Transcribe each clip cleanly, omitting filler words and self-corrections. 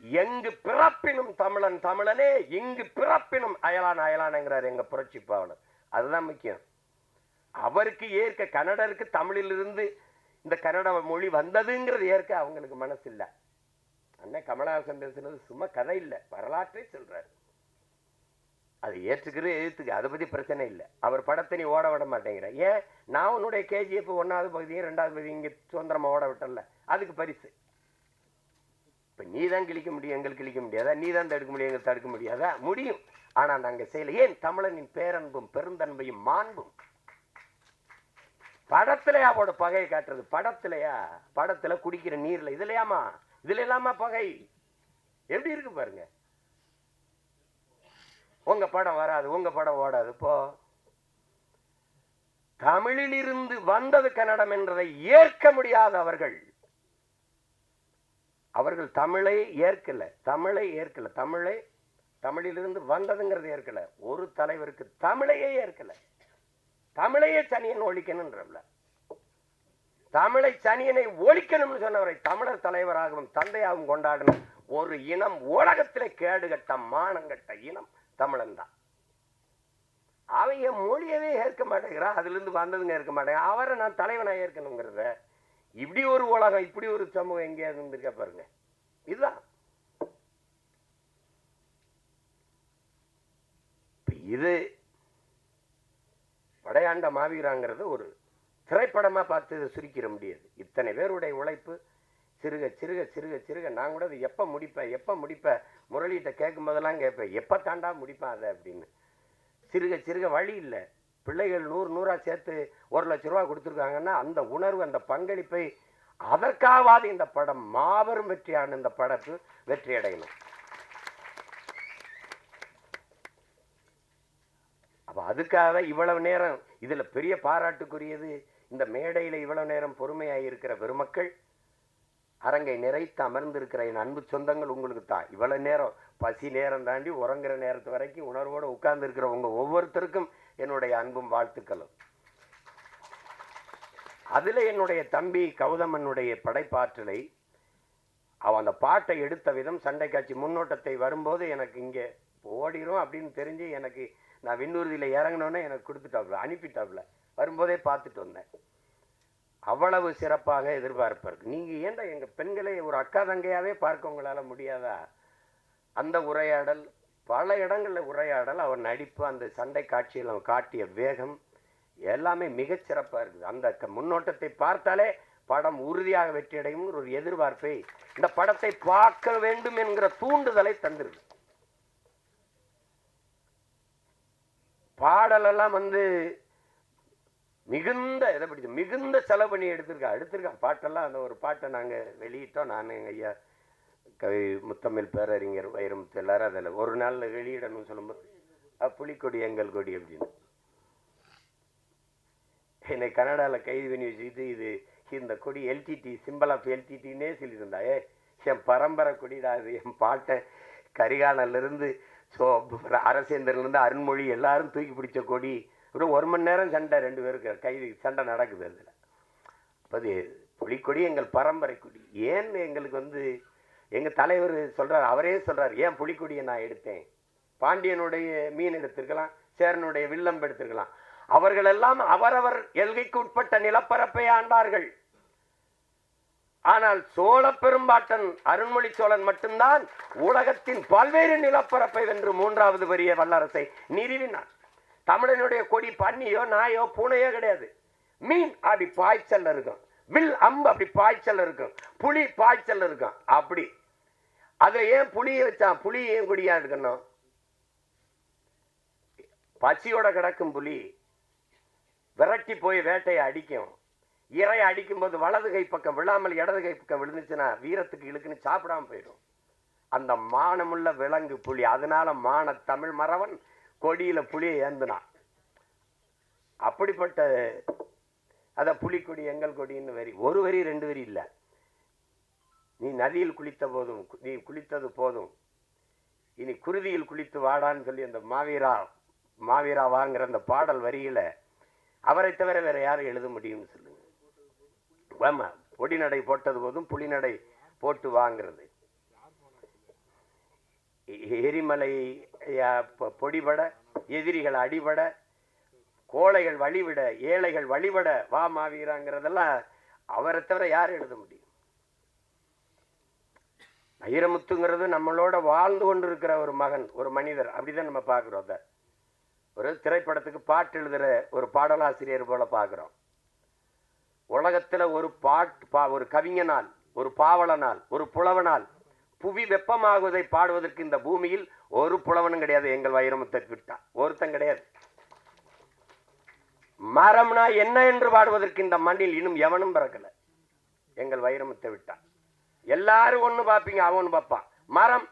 எங்கு பிறப்பினும் தமிழன் தமிழனே, இங்கு பிறப்பினும் அயலான் அயலான்ங்கிறார் எங்க புரட்சி பாவலர். அதுதான் முக்கியம். அவருக்கு ஏற்க, கன்னடருக்கு தமிழிலிருந்து இந்த கன்னட மொழி வந்ததுங்கிறது ஏற்க அவங்களுக்கு மனசு இல்லை. அண்ணன் கமலஹாசன் பேசுனது சும்மா கதை இல்லை, வரலாற்றை சொல்றாரு. அது ஏற்றுக்கிறது எழுத்துக்கு, அதை பத்தி பிரச்சனை இல்லை. அவர் படத்தை நீ ஓட விட மாட்டேங்கிற. ஏன்? நான் உன்னுடைய KGF 1வது பகுதியும் 2வது பகுதியும் இங்க சுதந்திரமா ஓட விட்டல, அதுக்கு பரிசு. இப்ப நீ தான் கிழிக்க முடியும், எங்களுக்கு கிழிக்க முடியாதா? நீ தான் தடுக்க முடியும், எங்களுக்கு தடுக்க முடியாதா? முடியும். ஆனா நாங்க செய்யல. ஏன்? தமிழனின் பேரன்பும் பெருந்தன்மையும் மாண்பும். படத்திலையா அவட பகையை காட்டுறது? படத்திலையா? படத்துல குடிக்கிற நீர்ல, இதுலயாமா? இதுல இல்லாம பகை எப்படி இருக்கு பாருங்க. உங்க படம் வராது, உங்க படம் ஓடாது. இப்போ தமிழில் இருந்து வந்தது கன்னடம் என்றதை ஏற்க முடியாத அவர்கள் தமிழை ஏற்கல, தமிழிலிருந்து வந்ததுங்கிறது ஏற்கல. ஒரு தலைவருக்கு தமிழையே ஏற்கல. தமிழையே சனியன் ஒழிக்கணும்ன்றல, தமிழை சனியனை ஒழிக்கணும்னு சொன்னவரை தமிழர் தலைவராகவும் தந்தையாகவும் கொண்டாடணும் ஒரு இனம், உலகத்திலே கேடுகட்ட மானங்கட்ட இனம் தமிழன் தான். அவங்க மொழியவே ஏற்க மாட்டேங்கிறான், அதுல இருந்து வந்ததுங்க ஏற்க மாட்டேங்க. அவரை நான் தலைவனா ஏற்கணுங்கிறத, இப்படி ஒரு உலகம், இப்படி ஒரு சமூகம் எங்கேயாவது இருந்திருக்க பாருங்க. இதுதான் இது. படையாண்ட மாவீராங்கிறது ஒரு திரைப்படமா பார்த்து இதை சுருக்கிட முடியாது. இத்தனை பேருடைய உழைப்பு சிறுக சிறுக சிறுக சிறுக. நான் கூட எப்ப முடிப்ப முரளிகிட்ட கேட்கும் போதெல்லாம் கேட்பேன், எப்ப தாண்டா முடிப்பேன் அதை அப்படின்னு. சிறுக சிறுக வழி இல்லை. பிள்ளைகள் 100 சேர்த்து 1 லட்சம் ரூபா கொடுத்துருக்காங்கன்னா அந்த உணர்வு, அந்த பங்களிப்பை, அதற்காவது இந்த படம் மாபெரும் வெற்றியான இந்த படத்து வெற்றி அடையணும். அப்ப அதுக்காக இவ்வளவு நேரம் இதுல பெரிய பாராட்டுக்குரியது, இந்த மேடையில இவ்வளவு நேரம் பொறுமையாக இருக்கிற பெருமக்கள், அரங்கை நிறைத்து அமர்ந்திருக்கிற என் அன்பு சொந்தங்கள், உங்களுக்கு தான். இவ்வளவு நேரம் பசி நேரம் தாண்டி உறங்குற நேரத்து வரைக்கும் உணர்வோடு உட்கார்ந்து இருக்கிற உங்க ஒவ்வொருத்தருக்கும் என்னுடைய அன்பும் வாழ்த்துக்களும். அதுல என்னுடைய தம்பி கௌதமனுடைய படைப்பாற்றலை, அவன் அந்த பாட்டை எடுத்த விதம், சண்டை காட்சி முன்னோட்டத்தை வரும்போது எனக்கு இங்கே ஓடிரும் அப்படின்னு தெரிஞ்சு, எனக்கு நான் விண்ணூர்தியில இறங்கினோன்னே எனக்கு கொடுத்துட்டாப்புல, அனுப்பிட்டாப்புல. வரும்போதே பார்த்துட்டு வந்தேன். அவ்வளவு சிறப்பாக எதிர்பார்ப்பாருக்கு. நீங்க ஏன்டா எங்க பெண்களை ஒரு அக்கா தங்கையாவே பார்க்க உங்களால முடியாதா? அந்த உரையாடல், பல இடங்கள்ல உரையாடல், அவர் நடிப்பு, அந்த சண்டை காட்சியில் அவன் காட்டிய வேகம் எல்லாமே மிகச் சிறப்பா இருக்குது. அந்த முன்னோட்டத்தை பார்த்தாலே படம் உறுதியாக வெற்றி அடையும் ஒரு எதிர்பார்ப்பை, இந்த படத்தை பார்க்க வேண்டும் என்கிற தூண்டுதலை தந்திருக்கு. பாடலெல்லாம் மிகுந்த செலவு பண்ணி எடுத்திருக்கான் பாட்டெல்லாம். அந்த ஒரு பாட்டை நாங்க வெளியிட்டோம், நான் எங்க ஐயா கவி முத்தமிழ் பேரறிஞர் வைரமுத்து எல்லாரும் அதில் ஒரு நாள்ல வெளியிடணும்னு சொல்லும்போது புலிக்கொடி எங்கள் கொடி அப்படின்னு என்னை கனடாவில் கைது பண்ணி வச்சுக்கிட்டு, இது இந்த கொடி LTT, சிம்பிள் ஆஃப் LTTன்னே சொல்லியிருந்தா. என் பரம்பரை கொடிடா இது, என் பாட்டை கரிகாலிலிருந்து அரசேந்திரன்லேருந்து அருண்மொழி எல்லாரும் தூக்கி பிடிச்ச கொடி. அப்புறம் 1 மணி நேரம் சண்டை, 2 பேருக்கு கைது சண்டை நடக்குது அதில். அப்போ புலிக்கொடி எங்கள் பரம்பரை கொடி. ஏன் எங்களுக்கு எங்கள் தலைவர் சொல்கிறார், அவரே சொல்கிறார், ஏன் புலிக்கொடியை நான் எடுத்தேன்? பாண்டியனுடைய மீன் எடுத்திருக்கலாம், சேரனுடைய வில்லம்பு எடுத்திருக்கலாம். அவர்கள் எல்லாம் அவரவர் எல்கைக்கு உட்பட்ட நிலப்பரப்பை ஆண்டார்கள். ஆனால் சோழ பெரும்பாட்டன் அருண்மொழி சோழன் மட்டும்தான் உலகத்தின் பல்வேறு நிலப்பரப்பை வென்று 3வது பெரிய வல்லரசை நிறுவினான். தமிழனுடைய கொடி பன்னியோ நாயோ பூனையோ கிடையாது. மீன் அப்படி பாய்ச்சல் இருக்கும், வில் அம்பு அப்படி பாய்ச்சல் இருக்கும், புலி பாய்ச்சல் இருக்கும். அப்படி அதுல ஏன் புலியை வச்சான்? புலி ஏன் கொடியா இருக்கணும்? பசியோட கிடக்கும் புலி விரட்டி போய் வேட்டையை அடிக்கும். இறையை அடிக்கும் போது வலது கை பக்கம் விழாமல் இடது கை பக்கம் விழுந்துச்சுன்னா வீரத்துக்கு இழுக்குன்னு சாப்பிடாம போயிடும். அந்த மானமுள்ள விலங்கு புலி. அதனால மான தமிழ் மறவன் கொடியில புலியை ஏந்தினான். அப்படிப்பட்ட அத புலிக்கொடி எங்கள் கொடின்னு வரி, ஒரு வரி 2 வரி இல்லை. நீ நதியில் குளித்த போதும், நீ குளித்தது போதும், இனி குருதியில் குளித்து வாடான்னு சொல்லி அந்த மாவீரா வாங்குற அந்த பாடல் வரியில அவரை தவிர வேற யாரும் எழுத முடியும்னு சொல்லுங்க. பொடி நடை போட்டது போதும் புலி நடை போட்டு வாங்கிறது. எரிமலை பொடிபட, எதிரிகள் அடிபட, கோழைகள் வழிவிட, ஏழைகள் வழிபட வா மாவீராங்கிறதெல்லாம் அவரை தவிர யார் எழுத முடியும்? வைரமுத்துங்கிறது நம்மளோட வாழ்ந்து கொண்டு இருக்கிற ஒரு மகன், ஒரு மனிதர். அப்படிதான் நம்ம பார்க்குறோம். அதை ஒரு திரைப்படத்துக்கு பாட்டு எழுதுகிற ஒரு பாடலாசிரியர் போல பார்க்குறோம். உலகத்தில் ஒரு கவிஞனால், ஒரு பாவலனால், ஒரு புலவனால் புவி வெப்பமாகுவதை பாடுவதற்கு இந்த பூமியில் ஒரு புலவனும் கிடையாது. எங்கள் வைரமுத்தை விட்டா ஒருத்தன் கிடையாது. மரம்னா என்ன என்று பாடுவதற்கு இந்த மண்ணில் இன்னும் எவனும் பிறக்கல. எங்கள் வைரமுத்தை விட்டா எல்லாரும் ஒண்ணு பார்ப்பீங்க, அவன் பார்ப்பான். மரம்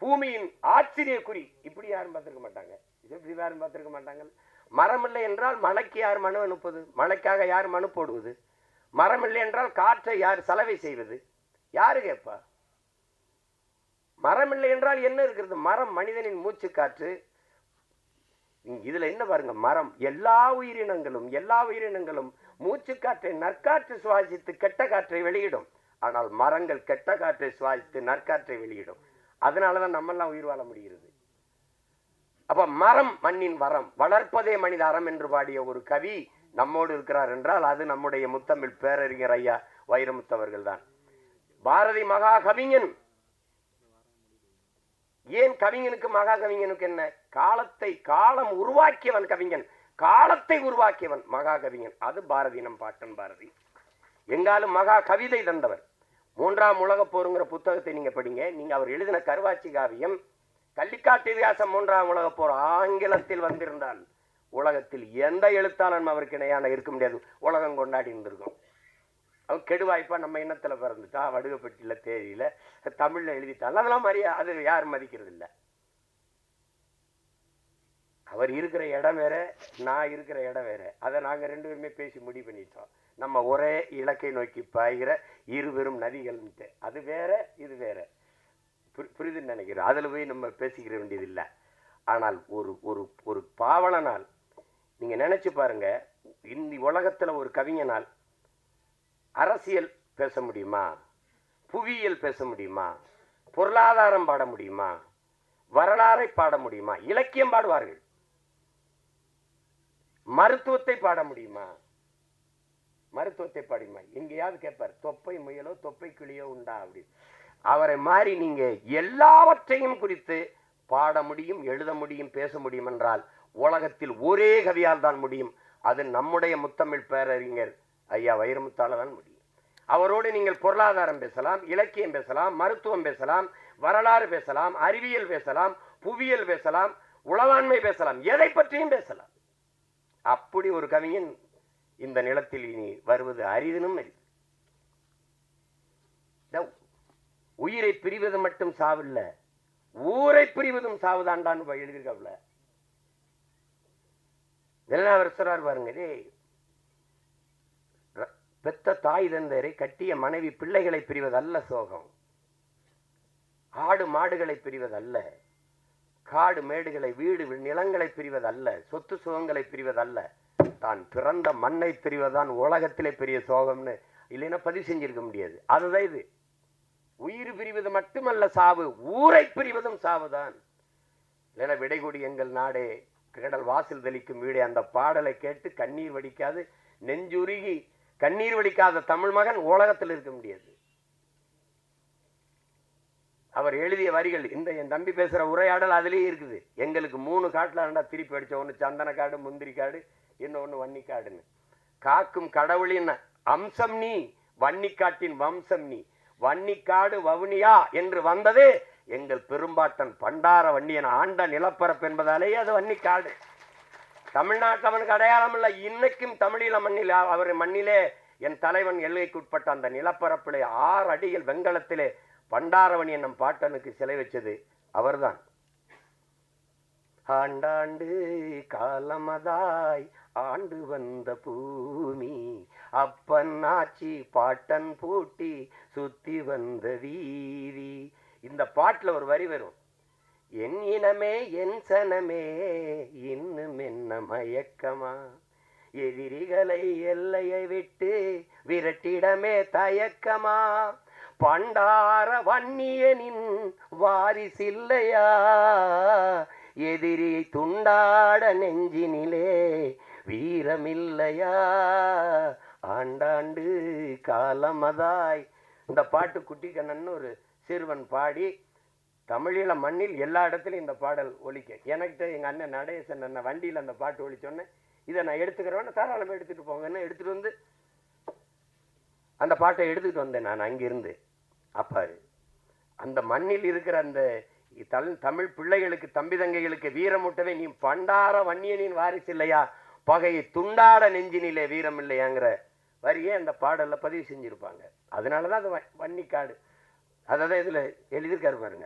பூமியின் ஆச்சரியக்குறி, இப்படி யாரும் பார்த்திருக்க மாட்டாங்க. இப்படி யாரும் பார்த்திருக்க மாட்டாங்க. மரம் இல்லை என்றால் மழைக்கு யார் மனு அனுப்புவது? மழைக்காக யார் மனு போடுவது? மரம் இல்லை என்றால் காற்றை யார் சலவை செய்வது? யாரு கேட்பா? மரம் இல்லை என்றால் என்ன இருக்கிறது? மரம் மனிதனின் மூச்சு காற்று. இதுல என்ன பாருங்க, மரம் எல்லா உயிரினங்களும் மூச்சு காற்றை நற்காற்று சுவாசித்து கெட்ட காற்றை வெளியிடும். ஆனால் மரங்கள் கெட்ட காற்றை சுவாசித்து நற்காற்றை வெளியிடும். அதனாலதான் நம்மெல்லாம் உயிர் வாழ முடிகிறது. அப்ப மரம் மண்ணின் வரம், வளர்ப்பதே மனித அறம் என்று பாடிய ஒரு கவி நம்மோடு இருக்கிறார் என்றால் அது நம்முடைய முத்தமிழ் பேரறிஞர் ஐயா வைரமுத்தவர்கள் தான். பாரதி மகா கவிஞன். ஏன் கவிஞனுக்கு மகா கவிஞனுக்கு என்ன? காலம் உருவாக்கியவன் கவிஞன், காலத்தை உருவாக்கியவன் மகா கவிஞன். அது பாரதி, நம் பாட்டன் பாரதி. எங்காலும் மகா கவிதை தந்தவர். 3ஆம் உலகப் போருங்கிற புத்தகத்தை நீங்க படிங்க. நீங்க அவர் எழுதின கருவாச்சி காவியம், கள்ளிக்காட்டு இதிகாசம் 3ஆம் உலகப் போர் ஆங்கிலத்தில் வந்திருந்தால் உலகத்தில் எந்த எழுத்தாளனும் அவருக்கு இணையான இருக்க முடியாது. உலகம் கொண்டாடி இருந்திருக்கும். அவர் கெடுவாய்ப்பா நம்ம இனத்துல பிறந்துட்டா, வடுகப்பட்டியில தேதியில தமிழ்ல எழுதிட்டாலும் அதெல்லாம் அது யாரும் மதிக்கிறது இல்லை. அவர் இருக்கிற இடம் வேற, நான் இருக்கிற இடம் வேற. அதை நாங்க 2 பேருமே பேசி முடிவு பண்ணிட்டோம். நம்ம ஒரே இலக்கை நோக்கி பாய்கிற இருவரும் நதிகள். அது வேற, இது வேற. புரிதுன்னு நினைக்கிறோம். அதுல போய் நம்ம பேசிக்கிற வேண்டியது இல்லை. ஆனால் ஒரு பாவலனால் நீங்க நினைச்சு பாருங்க, இந்த உலகத்துல ஒரு கவிஞனால் அரசியல் பேச முடியுமா? புவியியல் பேச முடியுமா? பொருளாதாரம் பாட முடியுமா? வரலாறை பாட முடியுமா? இலக்கியம் பாடுவார்கள். மருத்துவத்தை பாட முடியுமா? மருத்துவத்தை பாடுமா? எங்கேயாவது கேட்பார், தொப்பை முயலோ தொப்பை கிளியோ உண்டா அப்படி. அவரை மாறி நீங்க எல்லாவற்றையும் குறித்து பாட முடியும், எழுத முடியும், பேச முடியும் என்றால் உலகத்தில் ஒரே கவியால் தான் முடியும். அது நம்முடைய முத்தமிழ் பேரறிஞர் ஐயா வைரமுத்தால தான் முடியும். அவரோடு நீங்கள் பொருளாதாரம் பேசலாம், இலக்கியம் பேசலாம், மருத்துவம் பேசலாம், வரலாறு பேசலாம், அறிவியல் பேசலாம், புவியியல் பேசலாம், உளவாண்மை பேசலாம், எதை பற்றியும் பேசலாம். அப்படி ஒரு கவிஞன் இந்த நிலத்தில் இனி வருவது அரிதினும் அரிது. உயிரை பிரிவது மட்டும் சாவில்ல, ஊரை பிரிவதும் சாவுதாண்டான்னு எழுதியிருக்காப்ல. இதெல்லாம் அவர் சொல்றார் பாருங்க. பெத்த தாய் தந்தரை, கட்டிய மனைவி பிள்ளைகளை பிரிவதல்ல சோகம், ஆடு மாடுகளை பிரிவதல்ல, காடு மேடுகளை வீடு நிலங்களை பிரிவதல்ல, சொத்து சுகங்களை பிரிவதல்ல, தான் பிறந்த மண்ணை பிரிவதுதான் உலகத்திலே பெரிய சோகம்னு இல்லைன்னா பதிவு செஞ்சிருக்க முடியாது. அதுதான் இது. உயிர் பிரிவது மட்டுமல்ல சாவு, ஊரை பிரிவதும் சாவுதான். இல்லைன்னா விடைகூடி எங்கள் நாடே கடல் வாசல் தெளிக்கும் வீடே, அந்த பாடலை கேட்டு கண்ணீர் வடிக்காது, நெஞ்சுருகி கண்ணீர் வடிக்காத தமிழ் மகன் உலகத்தில் இருக்க முடியாது. அவர் எழுதிய வரிகள், இந்த என் தம்பி பேசுற உரையாடல் அதுலேயே இருக்குது. எங்களுக்கு 3 காட்டுல ரெண்டா திருப்பி அடிச்ச, ஒன்று சந்தன காடு, முந்திரி காடு, இன்னொன்று வன்னிக்காடுன்னு. காக்கும் கடவுளின் அம்சம் நீ, வன்னிக்காட்டின் வம்சம் நீ, வன்னிக்காடு வவுனியா என்று வந்தது எங்கள் பெரும்பாட்டன் பண்டார வன்னியன் ஆண்ட நிலப்பரப்பு என்பதாலேயே அது வன்னிக்காடு. தமிழ்நாட்டில் அவனுக்கு அடையாளம் இல்லை. இன்னைக்கும் தமிழீழ மண்ணில், அவர் மண்ணிலே என் தலைவன் எல்லைக்குட்பட்ட அந்த நிலப்பரப்பிலே 6 அடிகள் வெங்கலத்திலே பண்டாரவணி என்னும் பாட்டனுக்கு சிலை வச்சது அவர்தான். ஆண்டாண்டு காலமதாய் ஆண்டு வந்த பூமி, அப்பன் ஆட்சி பாட்டன் பூட்டி சுத்தி வந்த வீதி. இந்த பாட்டுல ஒரு வரி வரும், என் இனமே என் சனமே இன்னும் என்ன மயக்கமா, எதிரிகளை எல்லையை விட்டு விரட்டிடமே தயக்கமா, பண்டார வன்னியனின் வாரிசில்லையா, எதிரி துண்டாட நெஞ்சினிலே வீரமில்லையா, ஆண்டாண்டு காலமதாய். இந்த பாட்டு குட்டி கண்ணன் ஒரு சிறுவன் பாடி தமிழீழ மண்ணில் எல்லா இடத்துலையும் இந்த பாடல் ஒலிக்க. எனக்கு எங்கள் அண்ணன் நடேசன் அண்ணன் வண்டியில் அந்த பாட்டு ஒலிச்சோன்னே இதை நான் எடுத்துக்கிறேன்னு தாராளமாக எடுத்துகிட்டு போங்கன்னு எடுத்துகிட்டு வந்து அந்த பாட்டை எடுத்துக்கிட்டு வந்தேன் நான் அங்கிருந்து. அப்போ அந்த மண்ணில் இருக்கிற அந்த தமிழ் பிள்ளைகளுக்கு, தம்பி தங்கைகளுக்கு வீரமுட்டவே நீ பண்டார வன்னியனின் வாரிசு இல்லையா, பகையை துண்டாட நெஞ்சினிலே வீரம் இல்லையாங்கிற வரியே அந்த பாடலில் பதிவு செஞ்சுருப்பாங்க. அதனால தான் அது வன்னிக்காடு. அதாவது இதில் எழுதியிருக்காரு பாருங்க,